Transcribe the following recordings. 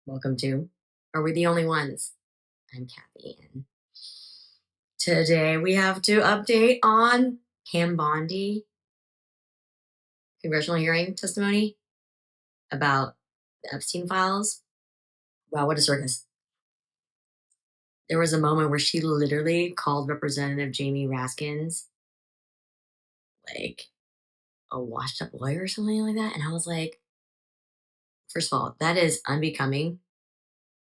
Welcome to Are We the Only Ones? I'm Kathy, and today we have to update on Pam Bondi congressional hearing testimony about the Epstein files. Wow, what a circus. There was a moment where she literally called Representative Jamie Raskins like a washed up lawyer or something like that. And I was like, first of all, that is unbecoming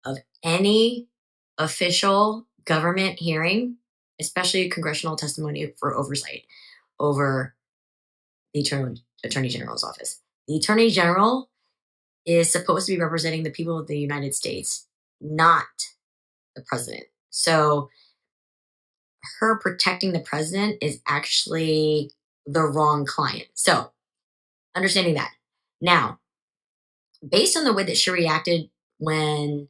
of any official government hearing, especially congressional testimony for oversight over the Attorney General's office. The Attorney General is supposed to be representing the people of the United States, not the president. So her protecting the president is actually the wrong client. So understanding that. Now, based on the way that she reacted when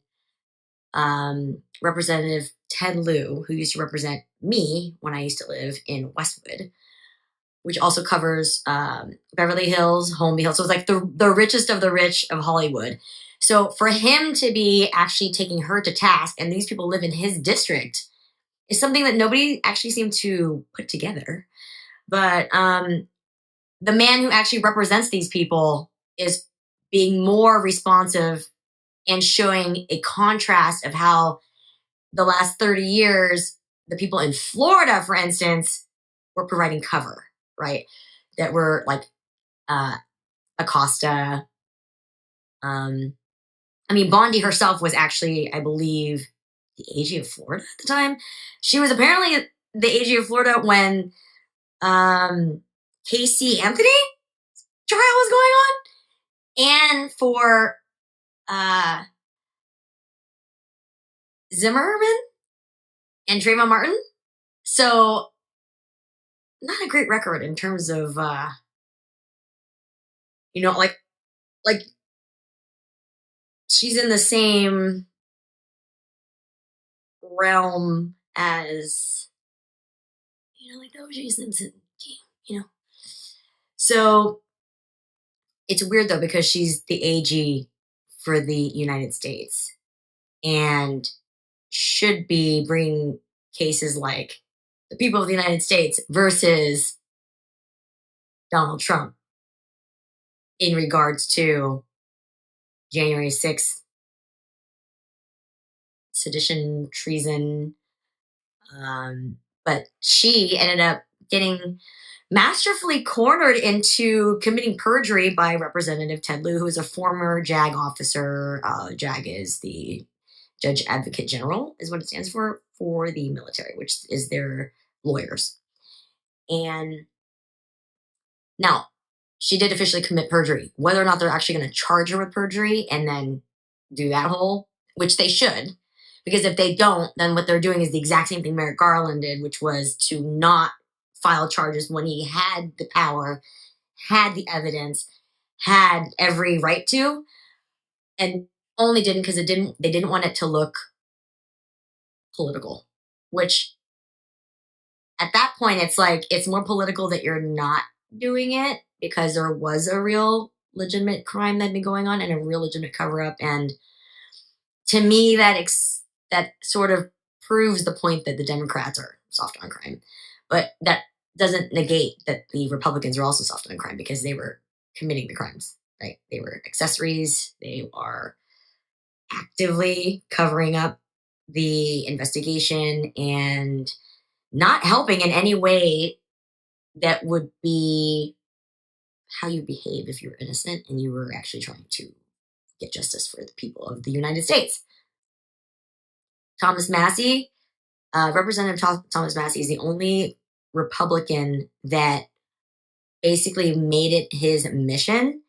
Representative Ted Lieu, who used to represent me when I used to live in Westwood, which also covers Beverly Hills, Holmby Hills. So it's like the richest of the rich of Hollywood. So for him to be actually taking her to task, and these people live in his district, is something that nobody actually seemed to put together. But the man who actually represents these people is being more responsive and showing a contrast of how the last 30 years, the people in Florida, for instance, were providing cover, right? That were like Acosta. Bondi herself was actually, I believe, the AG of Florida at the time. She was apparently the AG of Florida when Casey Anthony trial was going on, and for Zimmerman and Trayvon Martin. So not a great record in terms of like she's in the same realm as like the O.J. Simpson game, So it's weird though because she's the AG for the United States and should be bringing cases like the people of the United States versus Donald Trump in regards to January 6th, sedition, treason. But she ended up getting masterfully cornered into committing perjury by Representative Ted Lieu, who is a former JAG officer. JAG is the Judge Advocate General, is what it stands for the military, which is their lawyers. And now, she did officially commit perjury. Whether or not they're actually going to charge her with perjury and then do that whole, which they should, because if they don't, then what they're doing is the exact same thing Merrick Garland did, which was to not file charges when he had the power, had the evidence, had every right to, and only didn't because they didn't want it to look political, which at that point it's like it's more political that you're not doing it because there was a real legitimate crime that had been going on and a real legitimate cover-up. And to me, that sort of proves the point that the Democrats are soft on crime. But that doesn't negate that the Republicans are also soft on crime because they were committing the crimes, right? They were accessories. They are actively covering up the investigation and not helping in any way that would be how you behave if you're innocent and you were actually trying to get justice for the people of the United States. Thomas Massie, Representative Thomas Massie is the only Republican that basically made it his mission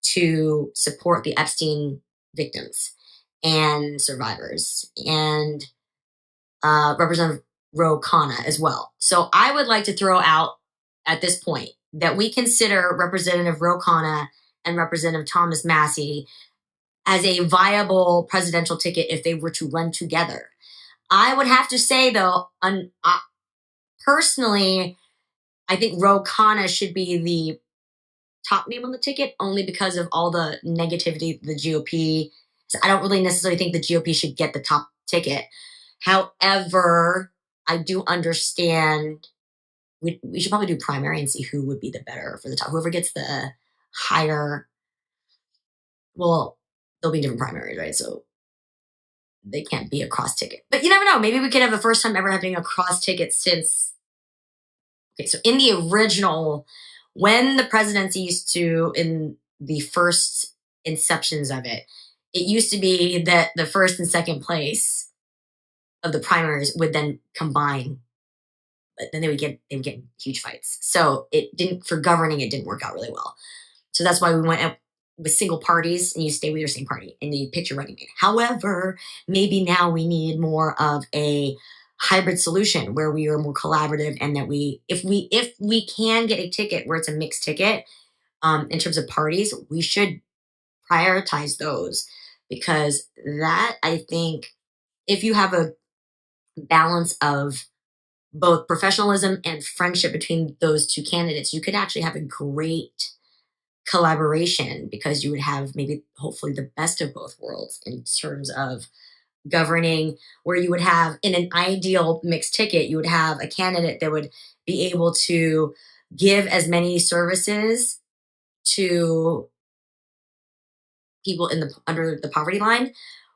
to support the Epstein victims and survivors, and Representative Ro Khanna as well. So I would like to throw out at this point that we consider Representative Ro Khanna and Representative Thomas Massie as a viable presidential ticket if they were to run together. I would have to say, though, personally, I think Ro Khanna should be the top name on the ticket only because of all the negativity the GOP So I don't really necessarily think the GOP should get the top ticket. However, I do understand we should probably do primary and see who would be the better for the top. Whoever gets the higher, well, there'll be different primaries, right? So they can't be a cross ticket. But you never know. Maybe we could have the first time ever having a cross ticket since. Okay, so in the original, when the presidency used to, in the first inceptions of it, it used to be that the first and second place of the primaries would then combine, but then they would get huge fights. So it didn't, for governing, it didn't work out really well. So that's why we went up with single parties, and you stay with your same party and you pick your running mate. However, maybe now we need more of a hybrid solution where we are more collaborative, and that if we can get a ticket where it's a mixed ticket, in terms of parties, we should prioritize those, because that, I think, if you have a balance of both professionalism and friendship between those two candidates, you could actually have a great collaboration, because you would have maybe hopefully the best of both worlds in terms of governing, where you would have, in an ideal mixed ticket, you would have a candidate that would be able to give as many services to people in the under the poverty line,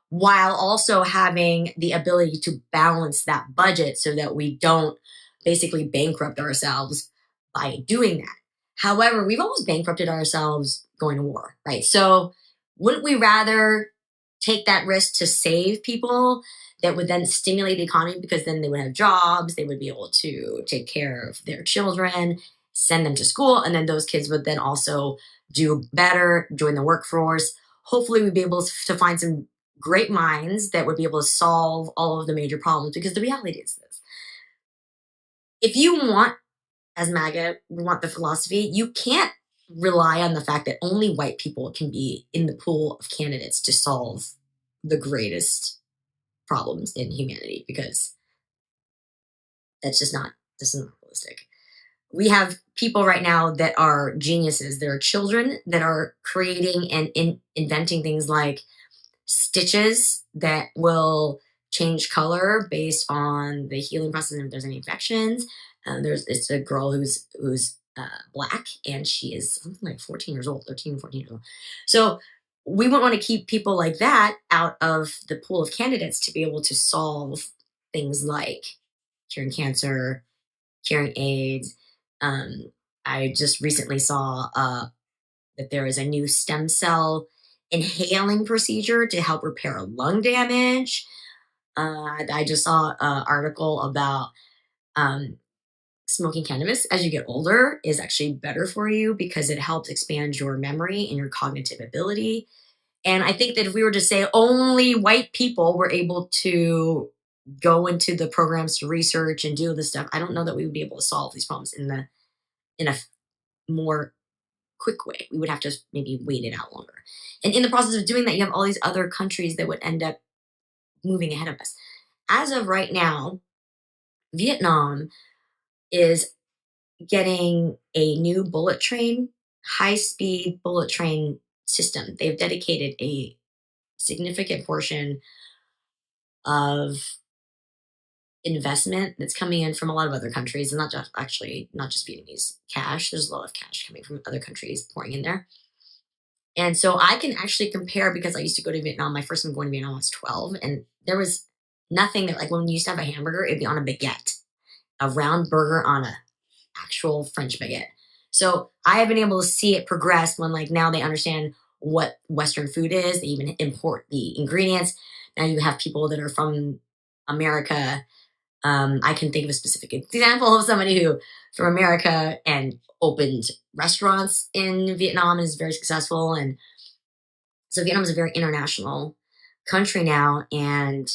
while also having the ability to balance that budget so that we don't basically bankrupt ourselves by doing that. However, we've almost bankrupted ourselves going to war, right? So wouldn't we rather take that risk to save people that would then stimulate the economy, because then they would have jobs, they would be able to take care of their children, send them to school, and then those kids would then also do better, join the workforce. Hopefully we'd be able to find some great minds that would be able to solve all of the major problems, because the reality is this. If you want, as MAGA, we want the philosophy, you can't rely on the fact that only white people can be in the pool of candidates to solve the greatest problems in humanity, because this is not realistic. We have people right now that are geniuses. There are children that are creating and inventing things like stitches that will change color based on the healing process, and if there's any infections. It's a girl who's black, and she is something like 14 years old, 13, 14 years old. So we would want to keep people like that out of the pool of candidates to be able to solve things like curing cancer, curing AIDS. I just recently saw that there is a new stem cell inhaling procedure to help repair lung damage. I just saw an article about smoking cannabis as you get older is actually better for you, because it helps expand your memory and your cognitive ability. And I think that if we were to say only white people were able to go into the programs to research and do this stuff, I don't know that we would be able to solve these problems in a more quick way. We would have to maybe wait it out longer. And in the process of doing that, you have all these other countries that would end up moving ahead of us. As of right now, Vietnam is getting a new bullet train, high speed bullet train system. They've dedicated a significant portion of investment that's coming in from a lot of other countries, and not just Vietnamese cash. There's a lot of cash coming from other countries pouring in there. And so I can actually compare, because I used to go to Vietnam. My first time going to Vietnam, I was 12, and there was nothing that, like, when you used to have a hamburger, it'd be on a baguette, a round burger on a actual French baguette. So I have been able to see it progress when, like, now they understand what Western food is. They even import the ingredients. Now you have people that are from America. I can think of a specific example of somebody who from America and opened restaurants in Vietnam and is very successful. And so Vietnam is a very international country now. And,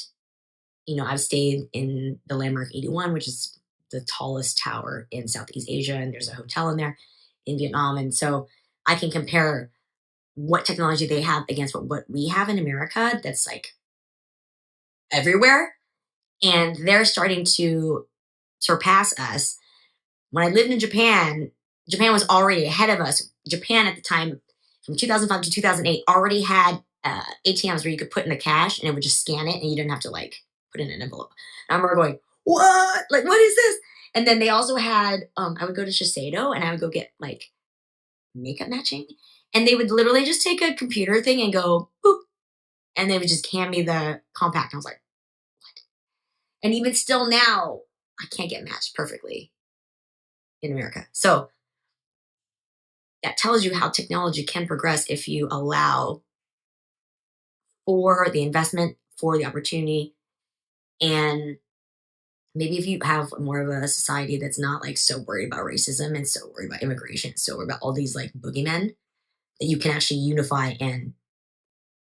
I've stayed in the Landmark 81, which is the tallest tower in Southeast Asia. And there's a hotel in there in Vietnam. And so I can compare what technology they have against what we have in America that's like everywhere. And they're starting to surpass us. When I lived in Japan, Japan was already ahead of us. Japan at the time, from 2005 to 2008, already had ATMs where you could put in the cash and it would just scan it and you didn't have to like put in an envelope. And I remember going, what? Like, what is this? And then they also had, I would go to Shiseido and I would go get like makeup matching. And they would literally just take a computer thing and go, boop. And they would just hand me the compact. And I was like, and even still now, I can't get matched perfectly in America. So that tells you how technology can progress if you allow for the investment, for the opportunity. And maybe if you have more of a society that's not like so worried about racism and so worried about immigration, so worried about all these like boogeymen, that you can actually unify and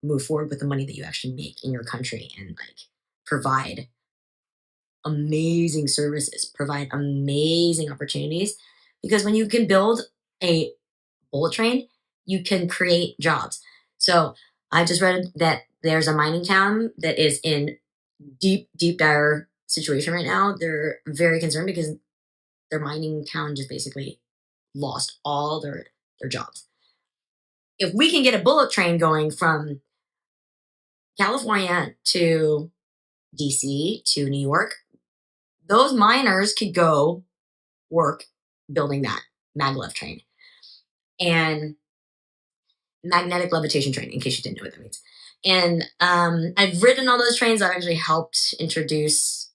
move forward with the money that you actually make in your country and like provide amazing services, provide amazing opportunities. Because when you can build a bullet train, you can create jobs. So I just read that there's a mining town that is in deep, deep, dire situation right now. They're very concerned because their mining town just basically lost all their jobs. If we can get a bullet train going from California to DC to New York, those miners could go work building that maglev train and magnetic levitation train, in case you didn't know what that means. And I've ridden all those trains. I've actually helped introduce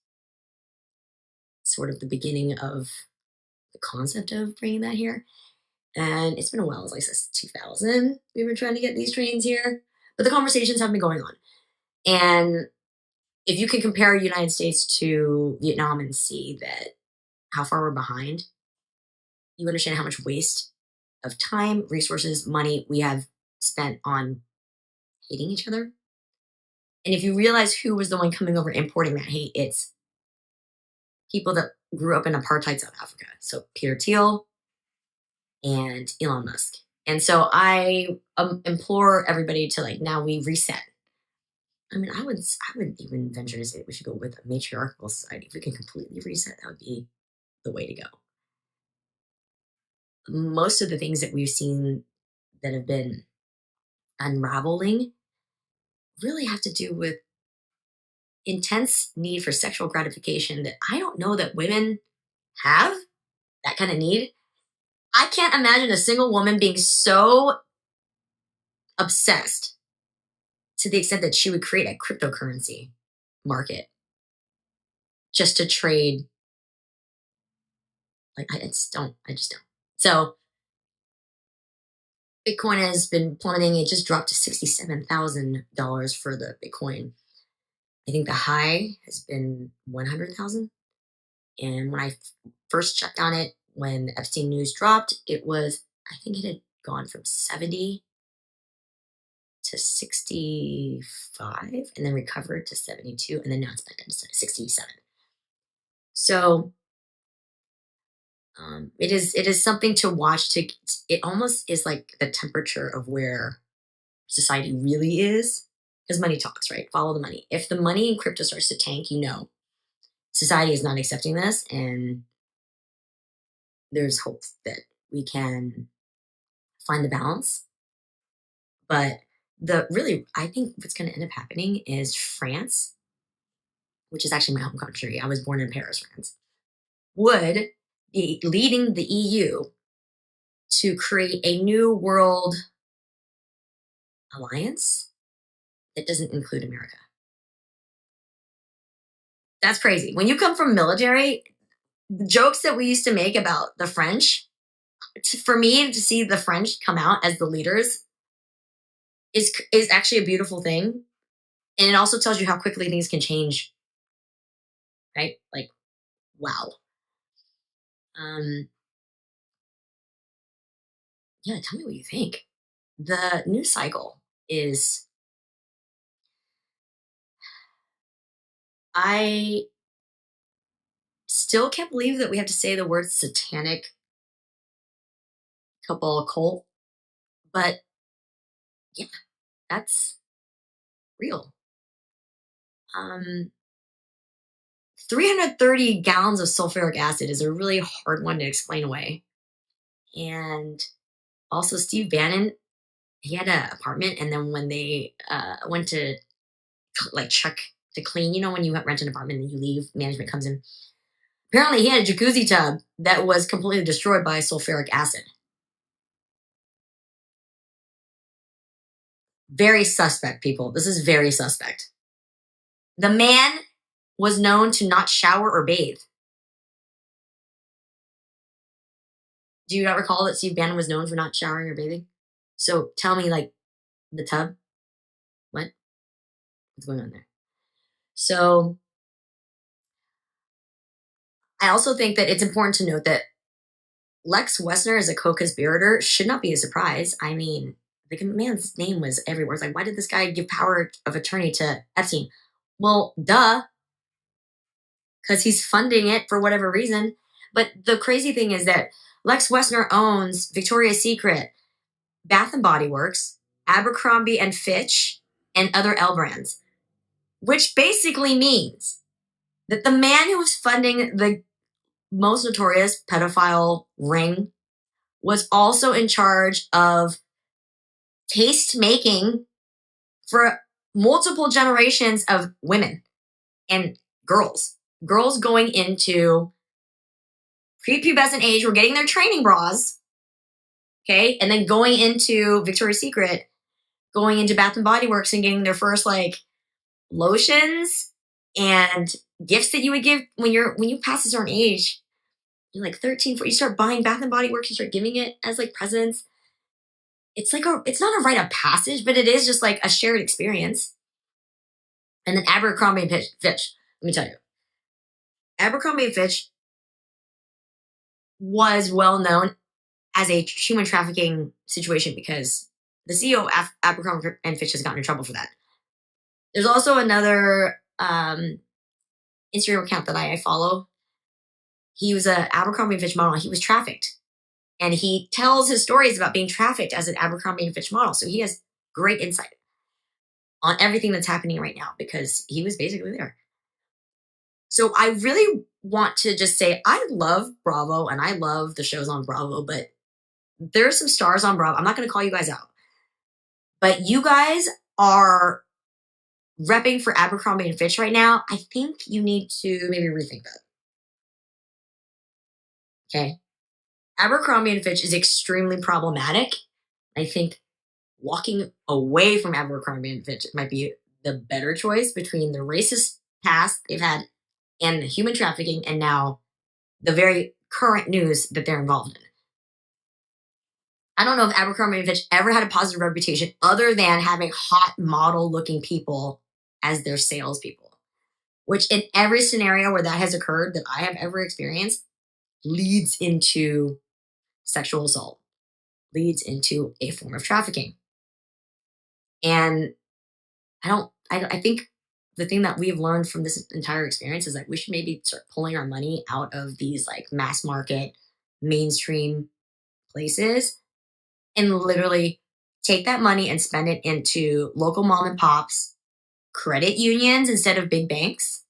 sort of the beginning of the concept of bringing that here. And it's been a while, it's like since 2000 we've been trying to get these trains here, but the conversations have been going on. And if you can compare the United States to Vietnam and see that how far we're behind, you understand how much waste of time, resources, money we have spent on hating each other. And if you realize who was the one coming over importing that hate, it's people that grew up in apartheid South Africa. So Peter Thiel and Elon Musk. And so I implore everybody to like, now we reset. I mean, I would even venture to say that we should go with a matriarchal society. If we can completely reset, that would be the way to go. Most of the things that we've seen that have been unraveling really have to do with intense need for sexual gratification that I don't know that women have that kind of need. I can't imagine a single woman being so obsessed to the extent that she would create a cryptocurrency market just to trade. Like, I just don't. So Bitcoin has been plummeting. It just dropped to $67,000 for the Bitcoin. I think the high has been 100,000. And when I first checked on it, when the Epstein news dropped, it was, I think it had gone from 70 to 65 and then recovered to 72. And then now it's back down to 67. So it is something to watch. It almost is like the temperature of where society really is, because money talks, right? Follow the money. If the money in crypto starts to tank, society is not accepting this, and there's hope that we can find the balance. But I think what's going to end up happening is France, which is actually my home country. I was born in Paris, France, would be leading the EU to create a new world alliance that doesn't include America. That's crazy. When you come from military, the jokes that we used to make about the French, for me to see the French come out as the leaders is actually a beautiful thing. And it also tells you how quickly things can change. Right? Like, wow. Yeah, tell me what you think. The news cycle is, I still can't believe that we have to say the word satanic couple cult, but yeah, that's real. 330 gallons of sulfuric acid is a really hard one to explain away. And also Steve Bannon, he had an apartment, and then when they went to like check to clean, when you rent an apartment and you leave, management comes in. Apparently, he had a jacuzzi tub that was completely destroyed by sulfuric acid. Very suspect, people. This is very suspect. The man was known to not shower or bathe. Do you not recall that Steve Bannon was known for not showering or bathing? So tell me, like, the tub? What? What's going on there? So I also think that it's important to note that Lex Wessner as a co-conspirator should not be a surprise. I mean, the man's name was everywhere. It's like, why did this guy give power of attorney to Epstein? Well, duh, because he's funding it for whatever reason. But the crazy thing is that Lex Wessner owns Victoria's Secret, Bath and Body Works, Abercrombie and Fitch, and other L brands, which basically means that the man who was funding the most notorious pedophile ring was also in charge of taste making for multiple generations of women and girls. Girls going into prepubescent age were getting their training bras, okay, and then going into Victoria's Secret, going into Bath and Body Works and getting their first like lotions and gifts that you would give when you pass a certain age. You're like 13, 14, you start buying Bath and Body Works, you start giving it as like presents. It's not a rite of passage, but it is just like a shared experience. And then Abercrombie and Fitch, let me tell you, Abercrombie and Fitch was well known as a human trafficking situation because the CEO of Abercrombie and Fitch has gotten in trouble for that. There's also another Instagram account that I follow. He was a Abercrombie and Fitch model. He was trafficked, and he tells his stories about being trafficked as an Abercrombie and Fitch model. So he has great insight on everything that's happening right now because he was basically there. So I really want to just say I love Bravo and I love the shows on Bravo, but there's some stars on Bravo. I'm not going to call you guys out, but you guys are repping for Abercrombie and Fitch right now. I think you need to maybe rethink that. Okay. Abercrombie and Fitch is extremely problematic. I think walking away from Abercrombie and Fitch might be the better choice between the racist past they've had and human trafficking and now the very current news that they're involved in. I don't know if Abercrombie and Fitch ever had a positive reputation other than having hot model looking people as their salespeople, which in every scenario where that has occurred that I have ever experienced leads into sexual assault, leads into a form of trafficking. And I think the thing that we've learned from this entire experience is like we should maybe start pulling our money out of these like mass market, mainstream places and literally take that money and spend it into local mom and pops, credit unions instead of big banks.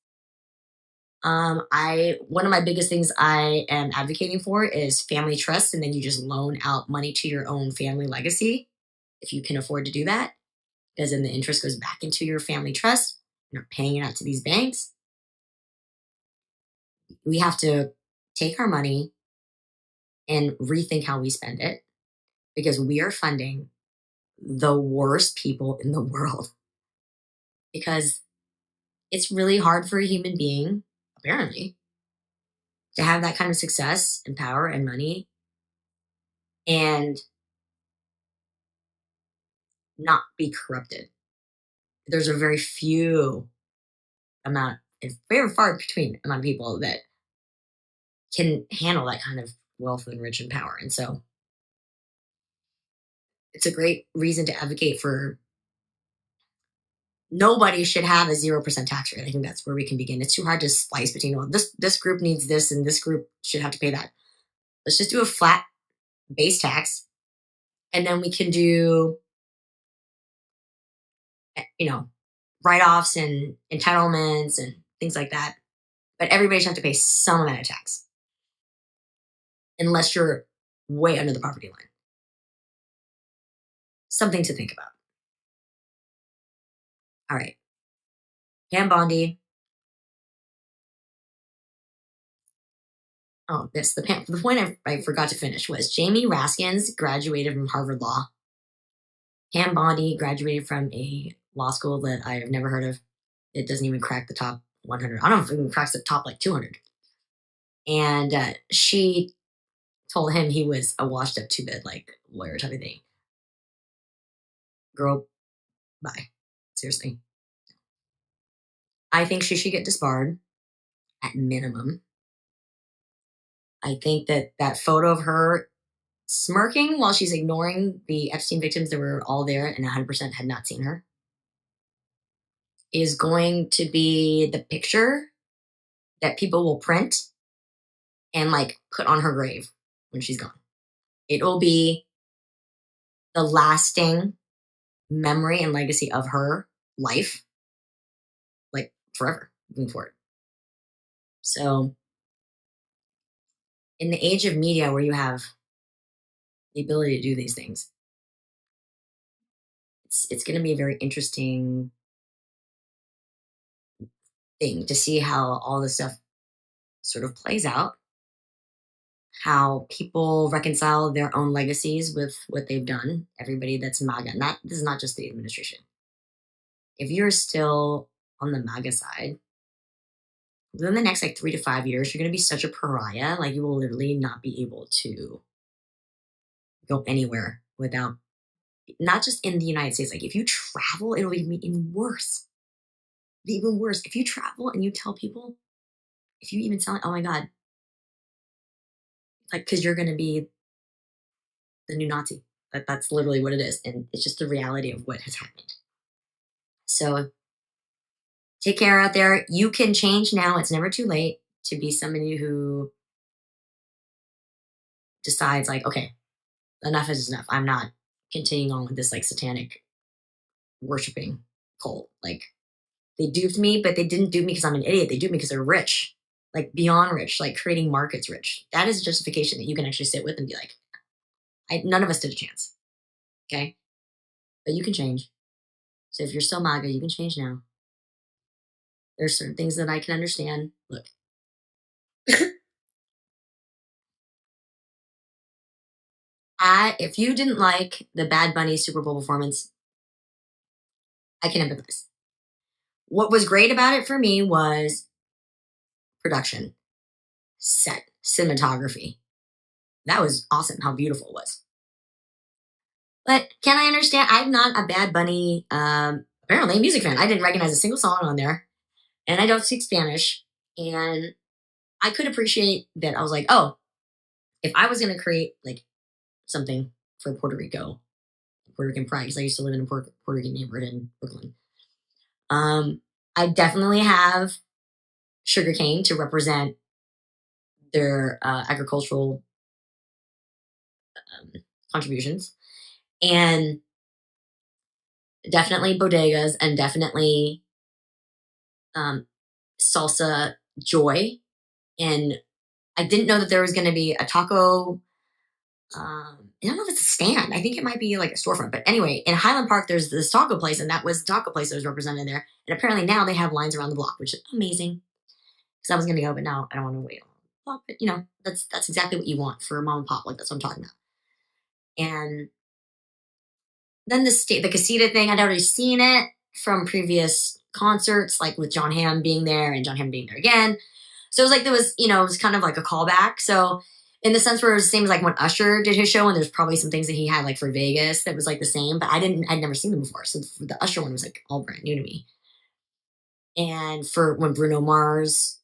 One of my biggest things I am advocating for is family trust, and then you just loan out money to your own family legacy if you can afford to do that, because then the interest goes back into your family trust. You're not paying it out to these banks. We have to take our money and rethink how we spend it because we are funding the worst people in the world. Because it's really hard for a human being, apparently, to have that kind of success and power and money and not be corrupted. There's a very few amount, it's very far between amount of people that can handle that kind of wealth and rich and power. And so it's a great reason to advocate for nobody should have a 0% tax rate. I think that's where we can begin. It's too hard to slice between, well, this group needs this and this group should have to pay that. Let's just do a flat base tax. And then we can do, write-offs and entitlements and things like that. But everybody should have to pay some amount of tax unless you're way under the poverty line. Something to think about. All right. Pam Bondi. Oh, the point I forgot to finish was Jamie Raskins graduated from Harvard Law. Pam Bondi graduated from a law school that I have never heard of. It doesn't even crack the top 100. I don't know if it even cracks the top like 200. And she told him he was a washed up two bed like lawyer type of thing. Girl, bye. Seriously. I think she should get disbarred at minimum. I think that photo of her smirking while she's ignoring the Epstein victims that were all there and 100% had not seen her is going to be the picture that people will print and like put on her grave when she's gone. It will be the lasting memory and legacy of her life, like forever moving forward. So, in the age of media where you have the ability to do these things, it's going to be a very interesting thing to see how all this stuff sort of plays out, how people reconcile their own legacies with what they've done. Everybody that's MAGA, this is not just the administration. If you're still on the MAGA side, within the next like 3 to 5 years, you're going to be such a pariah. Like you will literally not be able to go anywhere without, not just in the United States. Like if you travel, it'll be even worse. Even worse. If you travel and you tell people, if you even tell it, oh my God, like, cause you're going to be the new Nazi. That's literally what it is. And it's just the reality of what has happened. So take care out there. You can change now. It's never too late to be somebody who decides like, okay, enough is enough. I'm not continuing on with this like satanic worshiping cult. Like they duped me, but they didn't dupe me because I'm an idiot. They duped me because they're rich, like beyond rich, like creating markets rich. That is a justification that you can actually sit with and be like, none of us did a chance. Okay. But you can change. So if you're still MAGA, you can change now. There's certain things that I can understand. Look, if you didn't like the Bad Bunny Super Bowl performance, I can empathize. What was great about it for me was production, set, cinematography. That was awesome how beautiful it was. But can I understand? I'm not a Bad Bunny, apparently, music fan. I didn't recognize a single song on there. And I don't speak Spanish. And I could appreciate that. I was like, oh, if I was going to create like something for Puerto Rico, Puerto Rican pride, because I used to live in a Puerto Rican neighborhood in Brooklyn. I definitely have sugarcane to represent their agricultural contributions, and definitely bodegas, and definitely salsa joy. And I didn't know that there was going to be a taco. I don't know if it's a stand. I think it might be like a storefront. But anyway, in Highland Park, there's this taco place, and that was the taco place that was represented there. And apparently now they have lines around the block, which is amazing. Because I was going to go, but now I don't want to wait on the block. But you know, that's exactly what you want for mom and pop. Like that's what I'm talking about. And then the casita thing, I'd already seen it from previous concerts, like with John Hamm being there and John Hamm being there again. So it was like there was, it was kind of like a callback. So in the sense where it was the same as like when Usher did his show, and there's probably some things that he had like for Vegas that was like the same, but I'd never seen them before. So the Usher one was like all brand new to me. And for when Bruno Mars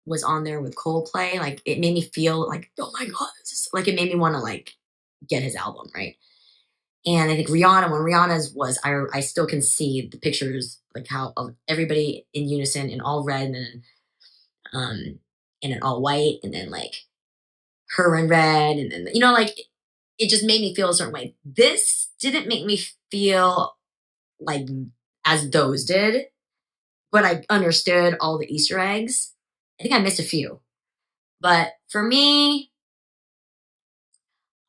was on there with Coldplay, like it made me feel like, oh my God, like it made me want to like get his album, right? And I think Rihanna, when Rihanna's was, I still can see the pictures, like how of everybody in unison in all red, and then and in all white, and then like her in red, and then like it just made me feel a certain way. This didn't make me feel like as those did, but I understood all the Easter eggs. I think I missed a few, but for me,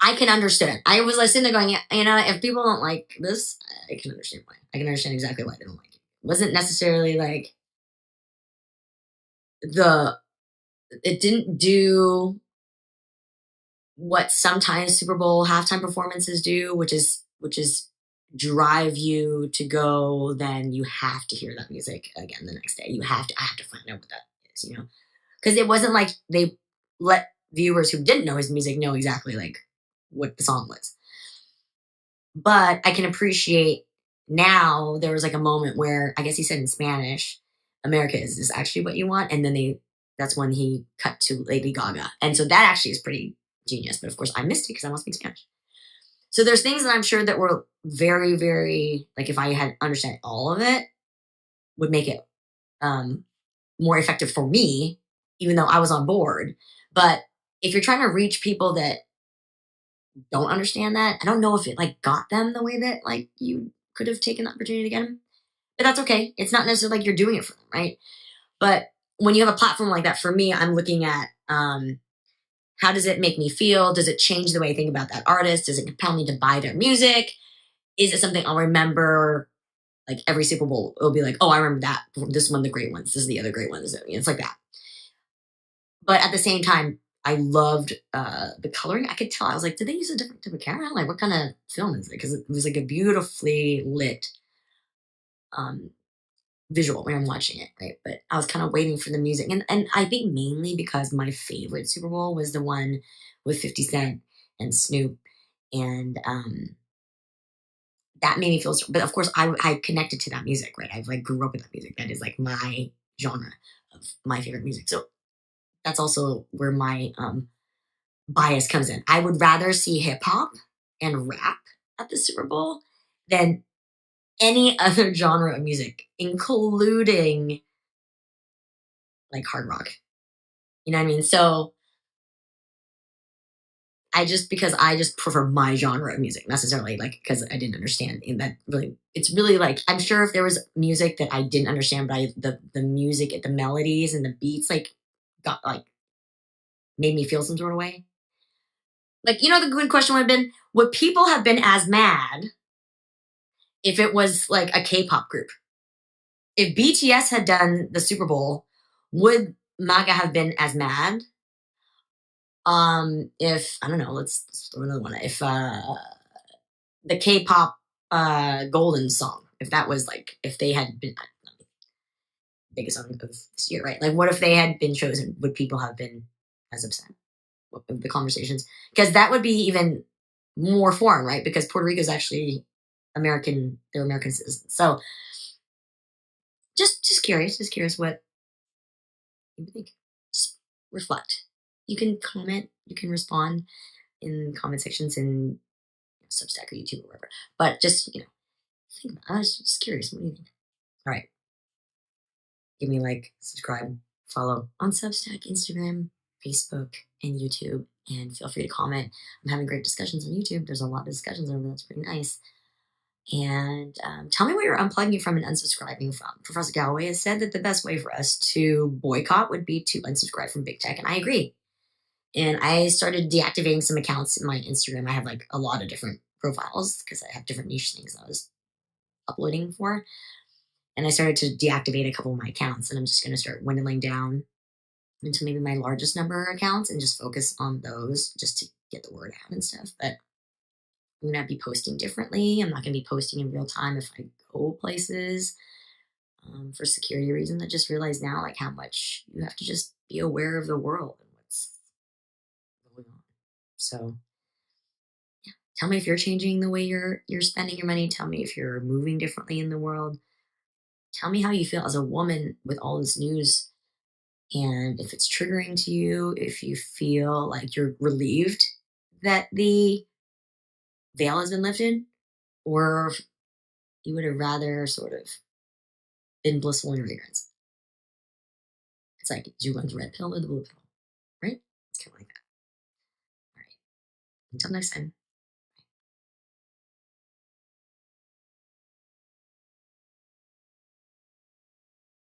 I can understand it. I was like sitting there going, yeah, if people don't like this, I can understand why. I can understand exactly why they don't like it. It wasn't necessarily like the it didn't do what sometimes Super Bowl halftime performances do, which is drive you to go. Then you have to hear that music again the next day. I have to find out what that is, because it wasn't like they let viewers who didn't know his music know exactly like what the song was. But I can appreciate now there was like a moment where I guess he said in Spanish, America, is this actually what you want? And then that's when he cut to Lady Gaga. And so that actually is pretty genius. But of course I missed it because I don't speak Spanish. So there's things that I'm sure that were very, very, like if I had understand all of it, would make it more effective for me, even though I was on board. But if you're trying to reach people that don't understand that, I don't know if it like got them the way that like you could have taken the opportunity to get them. But that's okay. It's not necessarily like you're doing it for them, right? But when you have a platform like that, for me, I'm looking at how does it make me feel? Does it change the way I think about that artist? Does it compel me to buy their music? Is it something I'll remember like every Super Bowl? It'll be like, oh, I remember that. This is one of the great ones. This is the other great ones. It's like that. But at the same time, I loved the coloring. I could tell. I was like, did they use a different type of camera? Like, what kind of film is it? Because it was like a beautifully lit um, visual when I'm watching it, right? But I was kind of waiting for the music. And I think mainly because my favorite Super Bowl was the one with 50 Cent and Snoop. And that made me feel, but of course I connected to that music, right? I've like grew up with that music. That is like my genre of my favorite music. So that's also where my bias comes in. I would rather see hip hop and rap at the Super Bowl than any other genre of music, including like hard rock. You know what I mean? So because I just prefer my genre of music necessarily, like because I didn't understand in that really. It's really like I'm sure if there was music that I didn't understand, but the music, the melodies and the beats like got like made me feel some sort of way. Like the good question would have been, would people have been as mad if it was like a K-pop group? If BTS had done the Super Bowl, would MAGA have been as mad? If I don't know, let's throw another one. If the K-pop Golden song, if that was like if they had been biggest song of this year, right? Like, what if they had been chosen? Would people have been as upset with the conversations? Because that would be even more foreign, right? Because Puerto Rico is actually American; they're American citizens. So, just curious what you would think. Just reflect. You can comment. You can respond in comment sections in Substack or YouTube or wherever. But just think about it. I was just curious. What do you think? All right. Give me a like, subscribe, follow on Substack, Instagram, Facebook, and YouTube. And feel free to comment. I'm having great discussions on YouTube. There's a lot of discussions over there. That's pretty nice. And tell me where you're unplugging from and unsubscribing from. Professor Galloway has said that the best way for us to boycott would be to unsubscribe from big tech. And I agree. And I started deactivating some accounts in my Instagram. I have like a lot of different profiles because I have different niche things I was uploading for. And I started to deactivate a couple of my accounts. And I'm just going to start dwindling down into maybe my largest number of accounts and just focus on those just to get the word out and stuff. But I'm going to be posting differently. I'm not going to be posting in real time if I go places for security reasons. I just realize now like how much you have to just be aware of the world and what's going on. So tell me if you're changing the way you're spending your money. Tell me if you're moving differently in the world. Tell me how you feel as a woman with all this news and if it's triggering to you, if you feel like you're relieved that the veil has been lifted, or if you would have rather sort of been blissful in your ignorance. It's like, do you want the red pill or the blue pill? Right? It's kind of like that. All right. Until next time.